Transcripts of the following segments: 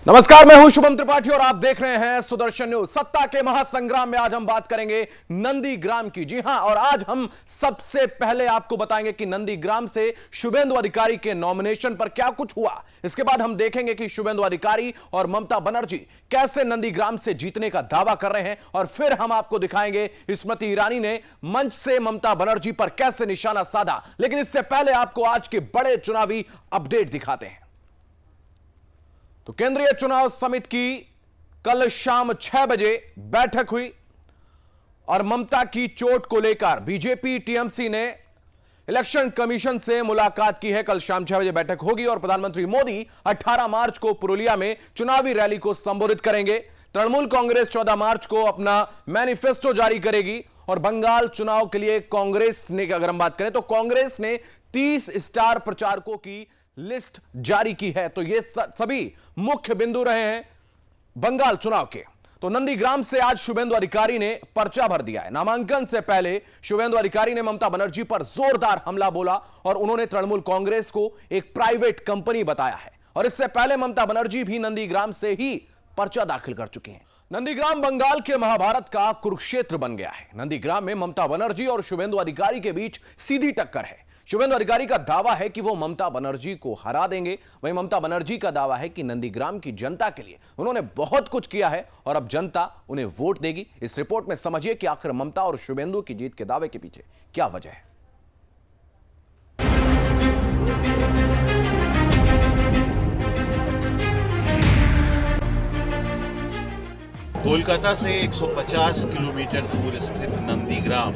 नमस्कार, मैं हूं शुभम त्रिपाठी और आप देख रहे हैं सुदर्शन न्यूज। सत्ता के महासंग्राम में आज हम बात करेंगे नंदीग्राम की। जी हां, और आज हम सबसे पहले आपको बताएंगे कि नंदीग्राम से शुभेंदु अधिकारी के नॉमिनेशन पर क्या कुछ हुआ। इसके बाद हम देखेंगे कि शुभेंदु अधिकारी और ममता बनर्जी कैसे नंदीग्राम से जीतने का दावा कर रहे हैं, और फिर हम आपको दिखाएंगे स्मृति ईरानी ने मंच से ममता बनर्जी पर कैसे निशाना साधा। लेकिन इससे पहले आपको आज के बड़े चुनावी अपडेट दिखाते हैं। तो केंद्रीय चुनाव समिति की कल शाम 6 बजे बैठक हुई और ममता की चोट को लेकर बीजेपी टीएमसी ने इलेक्शन कमीशन से मुलाकात की है। कल शाम 6 बजे बैठक होगी और प्रधानमंत्री मोदी 18 मार्च को पुरुलिया में चुनावी रैली को संबोधित करेंगे। तृणमूल कांग्रेस 14 मार्च को अपना मैनिफेस्टो जारी करेगी और बंगाल चुनाव के लिए कांग्रेस ने, अगर हम बात करें तो कांग्रेस ने 30 स्टार प्रचारकों की लिस्ट जारी की है। तो ये सभी मुख्य बिंदु रहे हैं बंगाल चुनाव के। तो नंदीग्राम से आज शुभेंदु अधिकारी ने पर्चा भर दिया है। नामांकन से पहले शुभेंदु अधिकारी ने ममता बनर्जी पर जोरदार हमला बोला और उन्होंने तृणमूल कांग्रेस को एक प्राइवेट कंपनी बताया है। और इससे पहले ममता बनर्जी भी नंदीग्राम से ही पर्चा दाखिल कर चुकी हैं। नंदीग्राम बंगाल के महाभारत का कुरुक्षेत्र बन गया है। नंदीग्राम में ममता बनर्जी और शुभेंदु अधिकारी के बीच सीधी टक्कर है। शुभेंदु अधिकारी का दावा है कि वो ममता बनर्जी को हरा देंगे। वहीं ममता बनर्जी का दावा है कि नंदीग्राम की जनता के लिए उन्होंने बहुत कुछ किया है और अब जनता उन्हें वोट देगी। इस रिपोर्ट में समझिए कि आखिर ममता और शुभेंदु की जीत के दावे के पीछे क्या वजह है। कोलकाता से 150 किलोमीटर दूर स्थित नंदीग्राम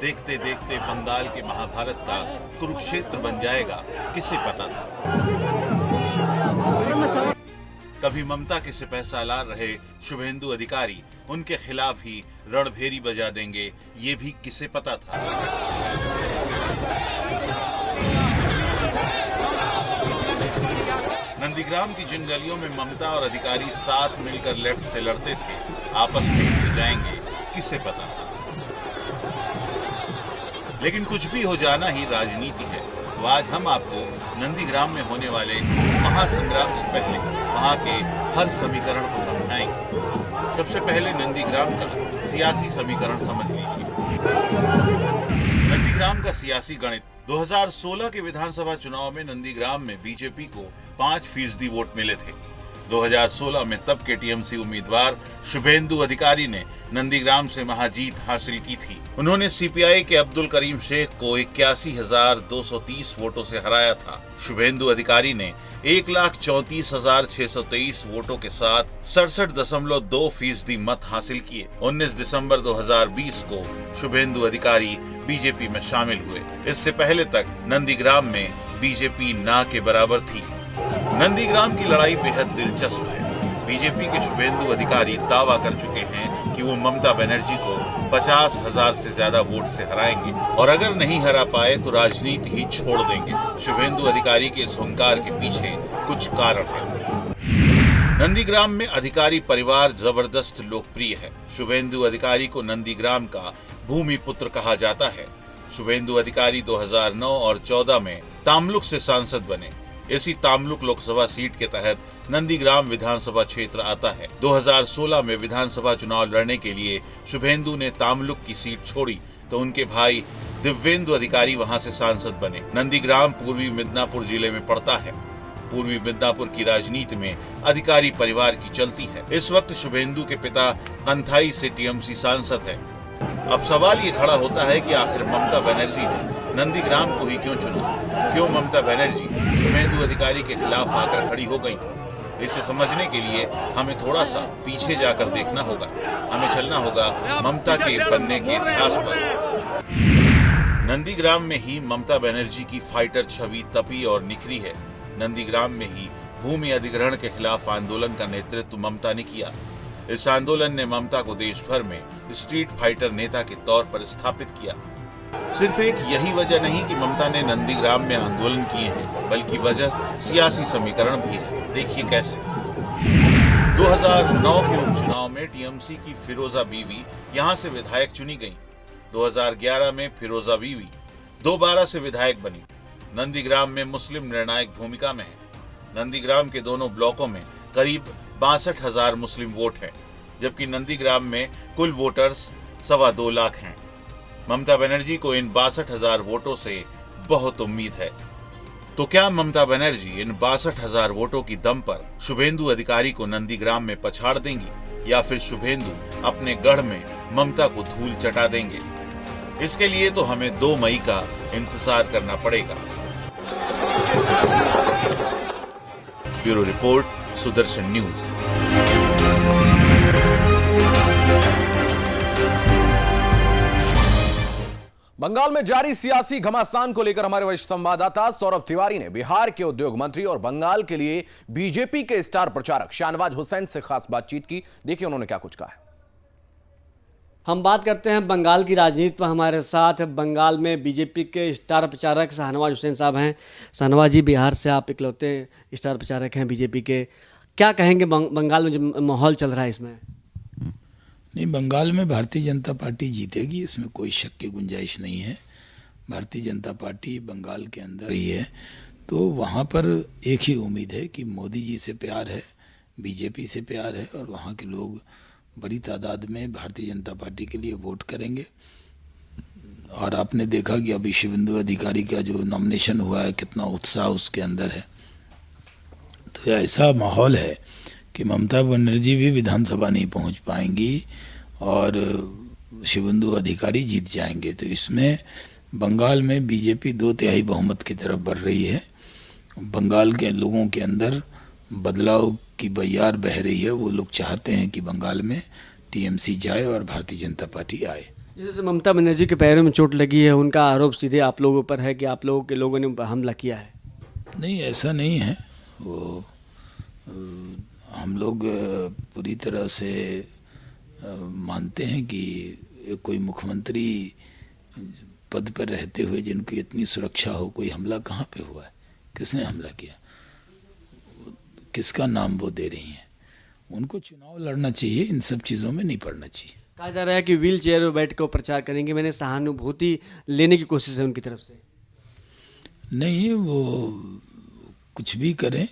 देखते देखते बंगाल के महाभारत का कुरुक्षेत्र बन जाएगा, किसे पता था। कभी ममता के सिपह सालार रहे शुभेंदु अधिकारी उनके खिलाफ ही रणभेरी बजा देंगे, ये भी किसे पता था। नंदीग्राम की जिन गलियों में ममता और अधिकारी साथ मिलकर लेफ्ट से लड़ते थे, आपस में ही भिड़ जाएंगे, किसे पता था। लेकिन कुछ भी हो जाना ही राजनीति है। तो आज हम आपको नंदीग्राम में होने वाले महासंग्राम से पहले वहां के हर समीकरण को समझाएंगे। सबसे पहले नंदीग्राम का सियासी समीकरण समझ लीजिए। नंदीग्राम का सियासी गणित। 2016 के विधानसभा चुनाव में नंदीग्राम में बीजेपी को 5% वोट मिले थे। 2016 में तब के टीएमसी उम्मीदवार शुभेंदु अधिकारी ने नंदीग्राम से महाजीत हासिल की थी। उन्होंने सीपीआई के अब्दुल करीम शेख को 81,230 वोटों से हराया था। शुभेंदु अधिकारी ने 1,34,623 वोटों के साथ 67.2% मत हासिल किए। 19 दिसंबर 2020 को शुभेंदु अधिकारी बीजेपी में शामिल हुए। इससे पहले तक नंदीग्राम में बीजेपी ना के बराबर थी। नंदीग्राम की लड़ाई बेहद दिलचस्प है। बीजेपी के शुभेंदु अधिकारी दावा कर चुके हैं कि वो ममता बनर्जी को 50,000 से ज्यादा वोट से हराएंगे और अगर नहीं हरा पाए तो राजनीति ही छोड़ देंगे। शुभेंदु अधिकारी के इस हुंकार के पीछे कुछ कारण है। नंदीग्राम में अधिकारी परिवार जबरदस्त लोकप्रिय है। शुभेंदु अधिकारी को नंदीग्राम का भूमि पुत्र कहा जाता है। शुभेंदु अधिकारी 2009 और 14 में तामलुक से सांसद बने। इसी तामलुक लोकसभा सीट के तहत नंदीग्राम विधानसभा क्षेत्र आता है। 2016 में विधानसभा चुनाव लड़ने के लिए शुभेंदु ने तामलुक की सीट छोड़ी तो उनके भाई दिव्येंदु अधिकारी वहां से सांसद बने। नंदीग्राम पूर्वी मिदनापुर जिले में पड़ता है। पूर्वी मिदनापुर की राजनीति में अधिकारी परिवार की चलती है। इस वक्त शुभेंदु के पिता कंथाई से टीएमसी सांसद है। अब सवाल ये खड़ा होता है कि आखिर ममता बनर्जी ने नंदीग्राम को ही क्यों चुना? क्यों ममता बनर्जी शुभेंदु अधिकारी के खिलाफ आकर खड़ी हो गई? इसे समझने के लिए हमें थोड़ा सा पीछे जाकर देखना होगा। हमें चलना होगा ममता के बनने के इतिहास पर। नंदीग्राम में ही ममता बनर्जी की फाइटर छवि तपी और निखरी है। नंदीग्राम में ही भूमि अधिग्रहण के खिलाफ आंदोलन का नेतृत्व ममता ने किया। इस आंदोलन ने ममता को देश भर में स्ट्रीट फाइटर नेता के तौर पर स्थापित किया। सिर्फ एक यही वजह नहीं कि ममता ने नंदीग्राम में आंदोलन किए हैं, बल्कि वजह सियासी समीकरण भी है। देखिए कैसे। 2009 के उपचुनाव में टीएमसी की फिरोजा बीवी यहां से विधायक चुनी गई। 2011 में फिरोजा बीवी दोबारा से विधायक बनी। नंदीग्राम में मुस्लिम निर्णायक भूमिका में है। नंदीग्राम के दोनों ब्लॉकों में करीब 62,000 मुस्लिम वोट हैं, जबकि नंदीग्राम में कुल वोटर्स 2.25 लाख हैं। ममता बनर्जी को इन 62,000 वोटों से बहुत उम्मीद है। तो क्या ममता बनर्जी इन 62,000 वोटों की दम पर शुभेंदु अधिकारी को नंदीग्राम में पछाड़ देंगी, या फिर शुभेंदु अपने गढ़ में ममता को धूल चटा देंगे? इसके लिए तो हमें 2 मई का इंतजार करना पड़ेगा। Bureau report, Sudarshan News. Bengal में जारी सियासी घमासान को लेकर हमारे वरिष्ठ संवाददाता सौरभ तिवारी ने बिहार के उद्योग मंत्री और बंगाल के लिए बीजेपी के स्टार प्रचारक शाहनवाज हुसैन से खास बातचीत की। देखिए उन्होंने क्या कुछ कहा है। हम बात करते हैं बंगाल की राजनीति पर। हमारे साथ बंगाल में बीजेपी के स्टार प्रचारक शाहनवाज हुसैन साहब हैं। शाहनवाज जी, बिहार से आप इकलौते स्टार प्रचारक हैं बीजेपी के, क्या कहेंगे बंगाल में जो माहौल चल रहा है इसमें? नहीं, बंगाल में भारतीय जनता पार्टी जीतेगी, इसमें कोई शक की गुंजाइश नहीं है। भारतीय जनता पार्टी बंगाल के अंदर ही है, तो वहाँ पर एक ही उम्मीद है कि मोदी जी से प्यार है, बीजेपी से प्यार है, और वहाँ के लोग बड़ी तादाद में भारतीय जनता पार्टी के लिए वोट करेंगे। और आपने देखा कि अभी शुभेंदु अधिकारी का जो नॉमिनेशन हुआ है, कितना उत्साह उसके अंदर है। तो ऐसा माहौल है कि ममता बनर्जी भी विधानसभा नहीं पहुंच पाएंगी और शुभेंदु अधिकारी जीत जाएंगे। तो इसमें बंगाल में बीजेपी 2/3 बहुमत की तरफ बढ़ रही है। बंगाल के लोगों के अंदर बदलाव की बयार बह रही है। वो लोग चाहते हैं कि बंगाल में टीएमसी जाए और भारतीय जनता पार्टी आए। जैसे ममता बनर्जी के पैरों में चोट लगी है, उनका आरोप सीधे आप लोगों पर है कि आप लोगों के लोगों ने हमला किया है। नहीं, ऐसा नहीं है। वो हम लोग पूरी तरह से मानते हैं कि कोई मुख्यमंत्री पद पर रहते हुए जिनकी इतनी सुरक्षा हो, कोई हमला कहाँ पे हुआ है? किसने हमला किया? किसका नाम वो दे रही हैं? उनको चुनाव लड़ना चाहिए, इन सब चीज़ों में नहीं पड़ना चाहिए। कहा जा रहा है कि व्हील चेयर में बैठ कर प्रचार करेंगे। मैंने सहानुभूति लेने की कोशिश है उनकी तरफ से। नहीं, वो कुछ भी करें,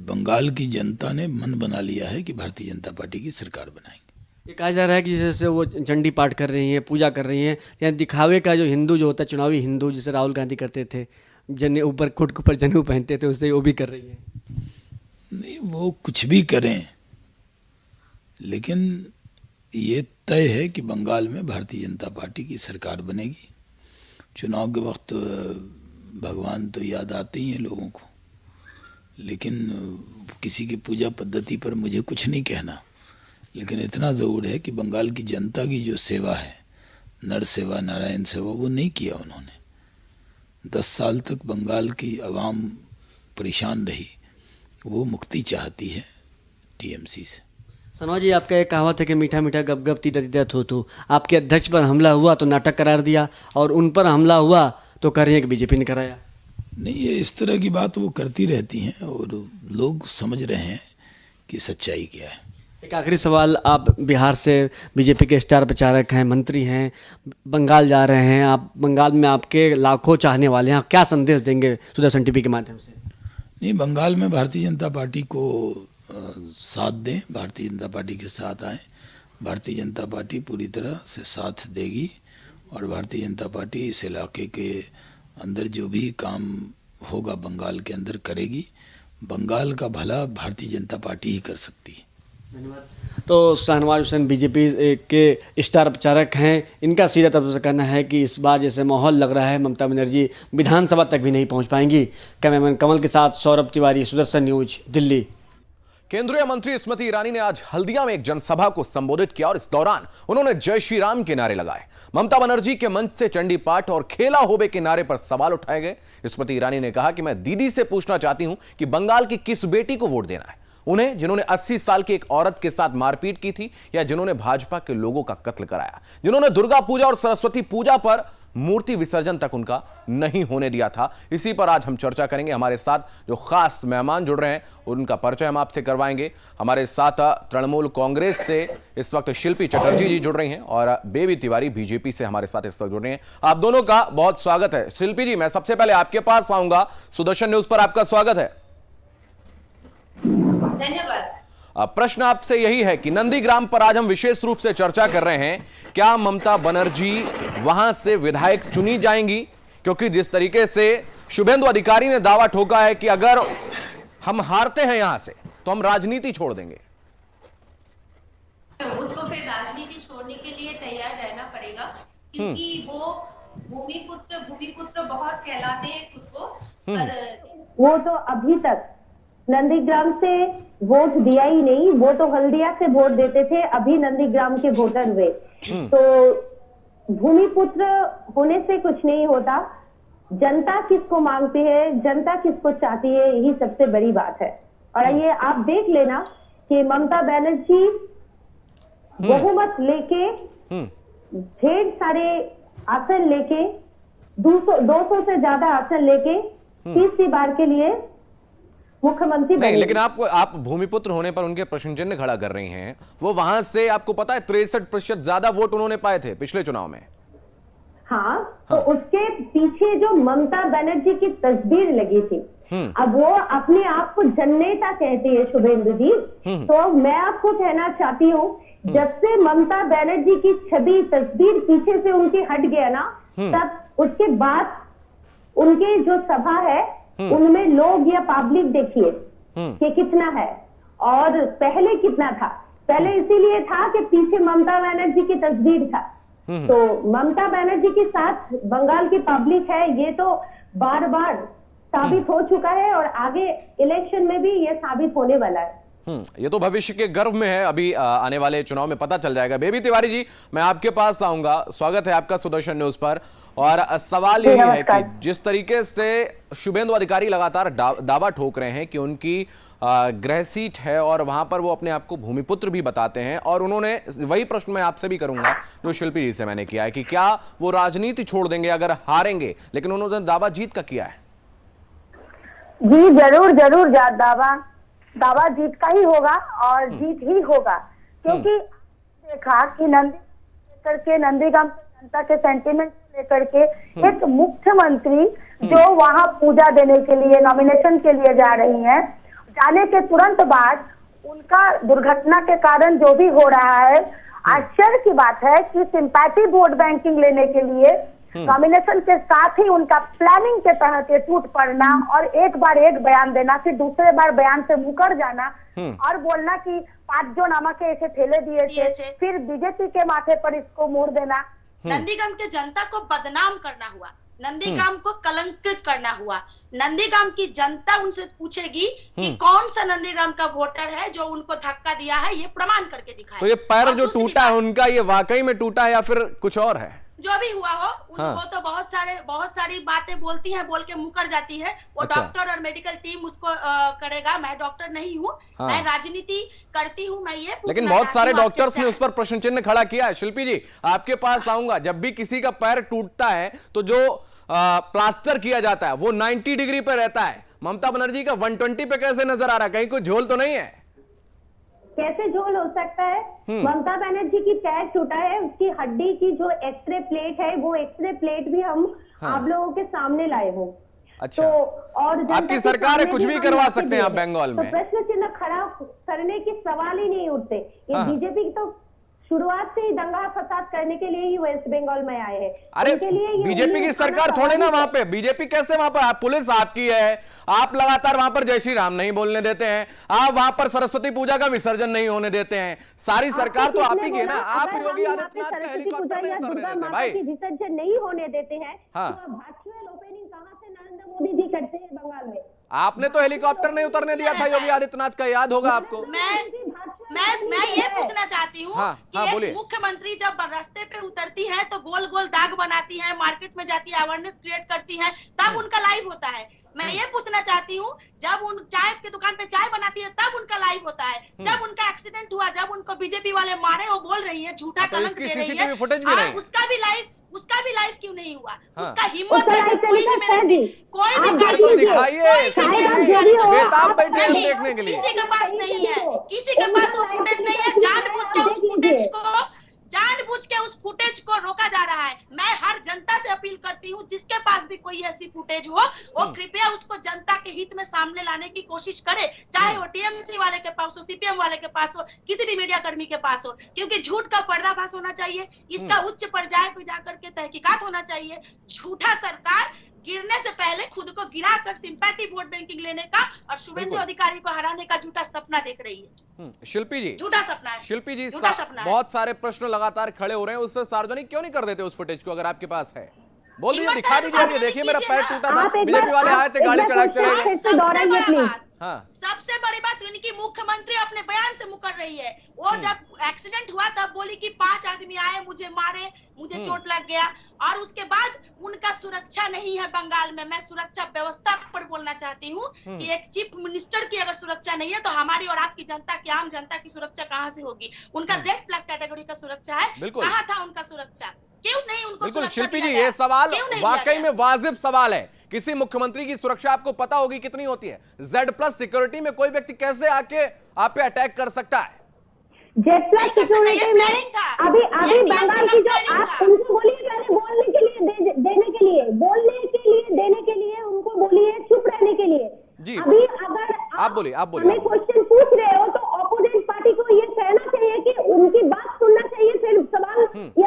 बंगाल की जनता ने मन बना लिया है कि भारतीय जनता पार्टी की सरकार बनाएंगे। ये कहा जा रहा है कि जैसे वो चंडी पाठ कर रही हैं, पूजा कर रही हैं, या दिखावे का जो हिंदू जो होता है, चुनावी हिंदू, जैसे राहुल गांधी करते थे, जने ऊपर कोट के ऊपर जनेऊ पहनते थे, उससे वो भी कर रही हैं। नहीं, वो कुछ भी करें, लेकिन ये तय है कि बंगाल में भारतीय जनता पार्टी की सरकार बनेगी। चुनाव के वक्त भगवान तो याद आते ही हैं लोगों को, लेकिन किसी की पूजा पद्धति पर मुझे कुछ नहीं कहना। लेकिन इतना ज़रूर है कि बंगाल की जनता की जो सेवा है, नर सेवा, नारायण सेवा, वो नहीं किया उन्होंने। 10 साल तक बंगाल की आवाम परेशान रही। वो मुक्ति चाहती है टीएमसी से। सनवा जी, आपका एक कहावत है कि मीठा मीठा गप गप तीता तीता थू थू। आपके अध्यक्ष पर हमला हुआ तो नाटक करार दिया, और उन पर हमला हुआ तो कह रही है कि बीजेपी ने कराया। नहीं, ये इस तरह की बात वो करती रहती हैं और लोग समझ रहे हैं कि सच्चाई क्या है। एक आखिरी सवाल, आप बिहार से बीजेपी के स्टार प्रचारक हैं, मंत्री हैं, बंगाल जा रहे हैं। आप बंगाल में आपके लाखों चाहने वाले हैं, आप क्या संदेश देंगे सुदर्शन टीवी के माध्यम से? नहीं, बंगाल में भारतीय जनता पार्टी को साथ दें, भारतीय जनता पार्टी के साथ आएँ। भारतीय जनता पार्टी पूरी तरह से साथ देगी और भारतीय जनता पार्टी इस इलाके के अंदर जो भी काम होगा बंगाल के अंदर करेगी। बंगाल का भला भारतीय जनता पार्टी ही कर सकती है। धन्यवाद। तो शाहनवाज हुसैन बीजेपी के स्टार प्रचारक हैं। इनका सीधा तौर पर कहना है कि इस बार जैसे माहौल लग रहा है, ममता बनर्जी विधानसभा तक भी नहीं पहुंच पाएंगी। कैमरामैन कमल के साथ सौरभ तिवारी, सुदर्शन न्यूज, दिल्ली। केंद्रीय मंत्री स्मृति ईरानी ने आज हल्दिया में एक जनसभा को संबोधित किया और इस दौरान उन्होंने जय श्री राम के नारे लगाए। ममता बनर्जी के मंच से चंडी पाठ और खेला होबे के नारे पर सवाल उठाए गए। स्मृति ईरानी ने कहा कि मैं दीदी से पूछना चाहती हूं कि बंगाल की किस बेटी को वोट देना है, उन्हें जिन्होंने 80 साल की एक औरत के साथ मारपीट की थी, या जिन्होंने भाजपा के लोगों का कत्ल कराया, जिन्होंने दुर्गा पूजा और सरस्वती पूजा पर मूर्ति विसर्जन तक उनका नहीं होने दिया था। इसी पर आज हम चर्चा करेंगे। हमारे साथ जो खास मेहमान जुड़ रहे हैं उनका परिचय हम आपसे करवाएंगे। हमारे साथ तृणमूल कांग्रेस से इस वक्त शिल्पी चटर्जी जी जुड़ रही हैं और बेबी तिवारी बीजेपी से हमारे साथ इस वक्त जुड़ रहे हैं। आप दोनों का बहुत स्वागत है। शिल्पी जी, मैं सबसे पहले आपके पास आऊंगा। सुदर्शन न्यूज पर आपका स्वागत है। धन्यवाद। प्रश्न आपसे यही है कि नंदीग्राम पर आज हम विशेष रूप से चर्चा कर रहे हैं, क्या ममता बनर्जी वहां से विधायक चुनी जाएंगी? क्योंकि जिस तरीके से शुभेंदु अधिकारी ने दावा ठोका है कि अगर हम हारते हैं यहां से तो हम राजनीति छोड़ देंगे। उसको फिर राजनीति छोड़ने के लिए तैयार रहना पड़ेगा, क्योंकि वो भूमिपुत्र बहुत कहलाते हैं खुद को। पर वो तो अभी तक नंदीग्राम से वोट दिया ही नहीं, वो तो हल्दिया से वोट देते थे, अभी नंदीग्राम के वोटर हुए। तो भूमिपुत्र होने से कुछ नहीं होता, जनता किसको मांगती है, जनता किसको चाहती है, यही सबसे बड़ी बात है। और ये आप देख लेना कि ममता बनर्जी बहुमत लेके ढेर सारे आसन लेके 200 से ज्यादा आसन लेके तीसरी बार के लिए मुख्यमंत्री नहीं, लेकिन आप भूमिपुत्र होने पर उनके प्रश्न चिन्ह खड़ा कर रही हैं। वो वहां से आपको पता है 63% ज्यादा वोट उन्होंने पाए थे पिछले चुनाव में। हाँ, तो उसके पीछे जो ममता बनर्जी की तस्वीर लगी थी, अब वो अपने आप को जननेता कहती है शुभेंदु जी। तो मैं आपको कहना चाहती हूँ, जब से ममता बनर्जी की छवि तस्वीर पीछे से उनकी हट गया ना, तब उसके बाद उनके जो सभा है उनमें लोग या पब्लिक देखिए कि कितना है और पहले कितना था। पहले इसीलिए था कि पीछे ममता बनर्जी की तस्वीर था। तो ममता बनर्जी के साथ बंगाल की पब्लिक है, ये तो बार बार साबित हो चुका है और आगे इलेक्शन में भी ये साबित होने वाला है। ये तो भविष्य के गर्व में है, अभी आने वाले चुनाव में पता चल जाएगा। बेबी तिवारी जी, मैं आपके पास आऊंगा। स्वागत है आपका सुदर्शन न्यूज पर। और सवाल यही है कि जिस तरीके से शुभेंदु अधिकारी लगातार दावा ठोक रहे हैं कि उनकी गृह सीट है और वहां पर वो अपने आप को भूमिपुत्र भी बताते हैं, और उन्होंने वही प्रश्न मैं आपसे भी करूंगा जो शिल्पी जी से मैंने किया है कि क्या वो राजनीति छोड़ देंगे अगर हारेंगे, लेकिन उन्होंने दावा जीत का किया है। जी जरूर दावा जीत का ही होगा और जीत ही होगा, क्योंकि देखा कि नंदीग्राम जनता के सेंटीमेंट लेकर के एक मुख्यमंत्री जो वहां पूजा देने के लिए नॉमिनेशन के लिए जा रही हैं, जाने के तुरंत बाद उनका दुर्घटना के कारण जो भी हो रहा है, आश्चर्य की बात है कि सिंपैथी वोट बैंकिंग लेने के लिए नॉमिनेशन के साथ ही उनका प्लानिंग के तहत टूट पड़ना और एक बार एक बयान देना, फिर दूसरे बार बयान से मुकर जाना और बोलना कि 5 जो नामा के ऐसे ठेले दिए थे, फिर बीजेपी के माथे पर इसको मोड़ देना। नंदीग्राम के जनता को बदनाम करना हुआ, नंदीग्राम को कलंकित करना हुआ। नंदीग्राम की जनता उनसे पूछेगी कि कौन सा नंदीग्राम का वोटर है जो उनको धक्का दिया है, ये प्रमाण करके दिखाए। तो ये पैर जो टूटा है उनका, ये वाकई में टूटा है या फिर कुछ और है? जो भी हुआ हो, वो तो बहुत सारी बातें बोलती हैं, बोल के मुकर जाती है। वो डॉक्टर और मेडिकल टीम उसको करेगा। मैं डॉक्टर नहीं हूँ, मैं राजनीति करती हूँ। मैं ये लेकिन बहुत सारे डॉक्टर्स ने उस पर प्रश्न चिन्ह खड़ा किया है। शिल्पी जी, आपके पास आऊंगा। जब भी किसी का पैर टूटता है तो जो प्लास्टर किया जाता है वो 90 डिग्री पे रहता है। ममता बनर्जी का 120 पे कैसे नजर आ रहा है? कहीं कोई झोल तो नहीं है? कैसे झोल हो सकता है? ममता बनर्जी की पैर टूटा है, उसकी हड्डी की जो एक्सरे प्लेट है, वो एक्सरे प्लेट भी हम आप लोगों के सामने लाए हो। अच्छा, तो और आपकी सरकार है, कुछ भी करवा सकते हैं आप बंगाल में। तो प्रश्न चिन्ह खड़ा करने के सवाल ही नहीं उठते। ये बीजेपी तो शुरुआत से ही दंगा फसाद करने के लिए ही वेस्ट बंगाल में आए हैं। अरे बीजेपी की सरकार थोड़े ना वहां पे, बीजेपी कैसे वहां पर? पुलिस आपकी है, आप लगातार वहां पर जय श्री राम नहीं बोलने देते हैं, आप वहां पर सरस्वती पूजा का विसर्जन नहीं होने देते हैं। सारी सरकार तो आप ही की है ना। आप योगी आदित्यनाथ का हेलीकॉप्टर नहीं उतरने देते भाई, विसर्जन नहीं होने देते हैं। वर्चुअल ओपनिंग कहां से नरेंद्र मोदी जी करते हैं बंगाल में? आपने तो हेलीकॉप्टर नहीं उतरने दिया था योगी आदित्यनाथ का, याद होगा आपको। मैं ये पूछना चाहती हूँ कि एक मुख्यमंत्री जब रास्ते पे उतरती है तो गोल गोल दाग बनाती है, मार्केट में जाती है, अवेयरनेस क्रिएट करती है, तब उनका लाइव होता है। मैं ये पूछना चाहती हूँ, जब उन चाय की दुकान पे चाय बनाती है तब उनका लाइव होता है। जब उनका एक्सीडेंट हुआ, जब उनको बीजेपी वाले मारे, वो बोल रही है, झूठा कलंक दे रही है, उसका भी लाइव क्यों नहीं हुआ? उसका हिम्मत है कि कोई भी गाड़ी देखने के लिए किसी के पास नहीं है, किसी के पास वो फुटेज नहीं है। जानबूझ के उस फुटेज को रोका जा रहा है। मैं हर जनता से अपील करती हूँ, जिसके पास भी कोई ये ऐसी फुटेज हो, वो कृपया उसको जनता के हित में सामने लाने की कोशिश करे, चाहे वो टीएमसी वाले के पास हो, सीपीएम वाले के पास हो, किसी भी मीडिया कर्मी के पास हो, क्योंकि झूठ का पर्दाफाश होना चाहिए, इसका उच्च पर्याय पे जाकर के तहकीकात होना चाहिए। झूठा सरकार गिरने से पहले खुद को गिराकर सिंपैथी वोट बैंकिंग लेने का और शुभेंदु अधिकारी को हराने का झूठा सपना देख रही है। शिल्पी जी, झूठा सपना है। शिल्पी जी, झूठा सपना है। बहुत सारे प्रश्न लगातार खड़े हो रहे हैं, उससे सार्वजनिक क्यों नहीं कर देते उस फुटेज को? अगर आपके पास है बोल दीजिए, दिखा दीजिए। ये देखिए मेरा पैर टूटा था, बीजेपी वाले आए थे, गाड़ी चढ़ा चले। हाँ, सबसे बड़ी बात इनकी मुख्यमंत्री अपने बयान से मुकर रही है। वो जब एक्सीडेंट हुआ तब बोली कि 5 आदमी आए, मुझे मारे, मुझे चोट लग गया, और उसके बाद उनका सुरक्षा नहीं है बंगाल में। मैं सुरक्षा व्यवस्था पर बोलना चाहती हूँ कि एक चीफ मिनिस्टर की अगर सुरक्षा नहीं है तो हमारी और आपकी जनता की, आम जनता की सुरक्षा कहाँ से होगी? उनका Z+ कैटेगरी का सुरक्षा है, कहाँ था उनका सुरक्षा? क्यों नहीं उनको? बिल्कुल शिल्पी जी, ये सवाल वाकई में वाजिब सवाल है। किसी मुख्यमंत्री की सुरक्षा आपको पता होगी कितनी होती है? Z+ सिक्योरिटी में कोई व्यक्ति कैसे आके आप पे अटैक कर सकता है? Z+ सिक्योरिटी में अभी बंगाल की जो आप उनको बोलिए पहले बोलने के लिए देने के लिए देने के लिए उनको बोलिए चुप रहने के लिए जी। अभी अगर आप बोलिए हमें क्वेश्चन पूछ रहे हो तो अपोजिट पार्टी को ये कहना चाहिए कि उनकी बात सुनना चाहिए, फिर सवाल।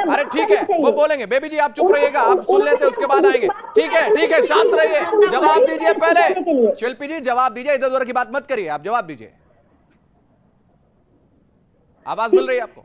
अरे ठीक है, वो बोलेंगे। बेबी जी आप चुप रहिएगा, आप सुन लेते उसके बाद आएंगे। ठीक है, शांत रहिए, जवाब दीजिए पहले। शिल्पी जी जवाब दीजिए, इधर उधर की बात मत करिए, आप जवाब दीजिए। आवाज मिल रही है आपको?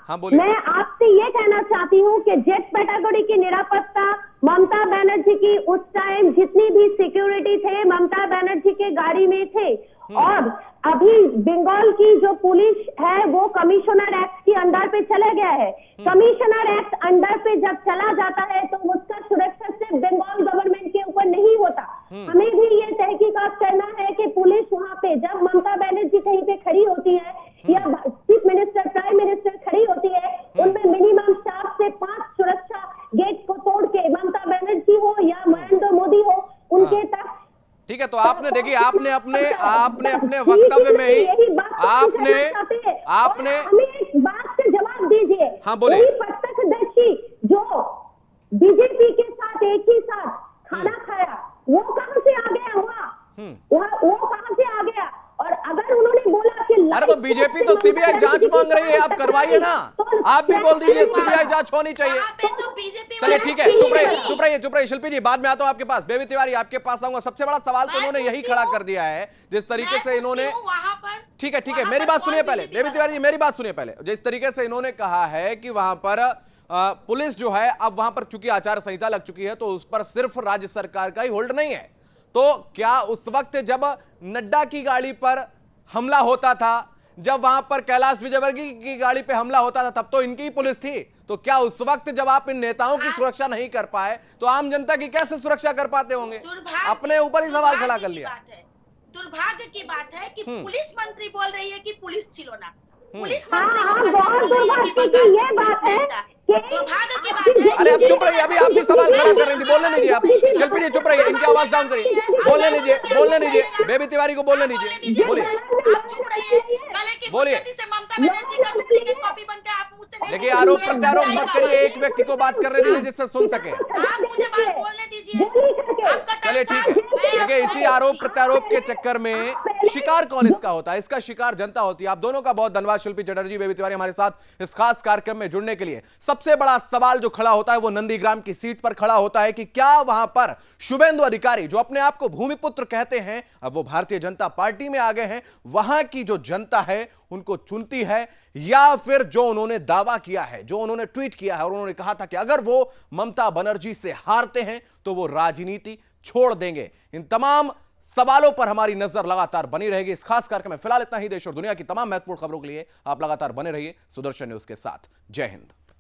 हाँ बोलिए। मैं आपसे ये कहना चाहती हूँ कि Z कैटेगरी की निरापत्ता ममता बनर्जी की उस टाइम जितनी भी सिक्योरिटी थे ममता बनर्जी के गाड़ी में थे, और अभी बंगाल की जो पुलिस है वो कमिश्नर एक्ट के अंडर पे चला गया है। कमिश्नर एक्ट अंडर पे जब चला जाता है तो उसका सुरक्षा सिर्फ बंगाल गवर्नमेंट के ऊपर नहीं होता। हमें भी ये तहकीकात करना है कि पुलिस वहाँ पे जब ममता बनर्जी कहीं पे खड़ी होती है या चीफ मिनिस्टर, प्राइम मिनिस्टर खड़ी होती है, उनमें मिनिमम 4 से 5 सुरक्षा गेट को तोड़ के ममता बनर्जी हो या नरेंद्र मोदी हो उनके तक। ठीक है, तो आपने देखिए, आपने अपने वक्तव्य में ही आपने हमें एक बात से जवाब दीजिए। हाँ बोले। प्रत्यक्षदर्शी जो बीजेपी के साथ एक ही साथ खाना खाया वो कहां से आ गया? वो कहां से आ गया? और अगर उन्होंने बोला कि अरे तो बीजेपी तो सीबीआई जांच मांग रही है, आप करवाइए ना। आप भी बोल दीजिए सीबीआई जांच होनी चाहिए। चलिए ठीक है, चुप रहिए शिल्पी जी, बाद में आता हूं आपके पास। बेबी तिवारी आपके पास आऊंगा। सबसे बड़ा सवाल तो इन्होंने यही खड़ा कर दिया है, जिस तरीके से इन्होंने, ठीक है, मेरी बात सुनिए पहले। बेबी तिवारी मेरी बात सुनिए पहले। जिस तरीके से इन्होंने कहा है कि वहां पर पुलिस जो है, अब वहां पर चूंकि आचार संहिता लग चुकी है तो उस पर सिर्फ राज्य सरकार का ही होल्ड नहीं है, तो क्या उस वक्त जब नड्डा की गाड़ी पर हमला होता था, जब वहां पर कैलाश विजयवर्गीय की गाड़ी पे हमला होता था, तब तो इनकी ही पुलिस थी? तो क्या उस वक्त जब आप इन नेताओं की सुरक्षा नहीं कर पाए तो आम जनता की कैसे सुरक्षा कर पाते होंगे? अपने ऊपर ही सवाल खड़ा कर लिया। दुर्भाग्य की बात है कि पुलिस मंत्री बोल रही है कि पुलिस छिलो ना। पुलिस हाँ, मंत्री ये बात है। दुर्भाग्य की बात है। अरे आप चुप रहिए, अभी आप भी सवाल खड़ा कर रही थी, बोलने दीजिए आप। शिल्पी जी चुप रहिए, इनकी आवाज डाउन करिए, बोलने दीजिए। बेबी तिवारी को बोलने दीजिए, बोलिए। बोलिए। देखिए, आरोप प्रत्यारोप मत करिए, एक व्यक्ति को बात करने दीजिए जिससे सुन सके। मुझे बात बोलने दीजिए। चलिए ठीक है। देखिए, इसी आरोप प्रत्यारोप के चक्कर में शिकार कौन इसका होता है? इसका शिकार जनता होती है। आप दोनों का बहुत धन्यवाद, शिल्पी चटर्जी, बेबी तिवारी, हमारे साथ इस खास कार्यक्रम में जुड़ने के लिए। सबसे बड़ा सवाल जो खड़ा होता है वो नंदीग्राम की सीट पर खड़ा होता है कि क्या वहां पर शुभेंदु अधिकारी, जो अपने आप को भूमिपुत्र कहते हैं, अब वो भारतीय जनता पार्टी में आ गए हैं, वहां की जो जनता है उनको चुनती है, या फिर जो उन्होंने दावा किया है, जो उन्होंने ट्वीट किया है और उन्होंने कहा था कि अगर वो ममता बनर्जी से हारते हैं तो वो राजनीति छोड़ देंगे। इन तमाम सवालों पर हमारी नजर लगातार बनी रहेगी इस खास कार्यक्रम में। फिलहाल इतना ही। देश और दुनिया की तमाम महत्वपूर्ण खबरों के लिए आप लगातार बने रहिए सुदर्शन न्यूज के साथ। जय हिंद।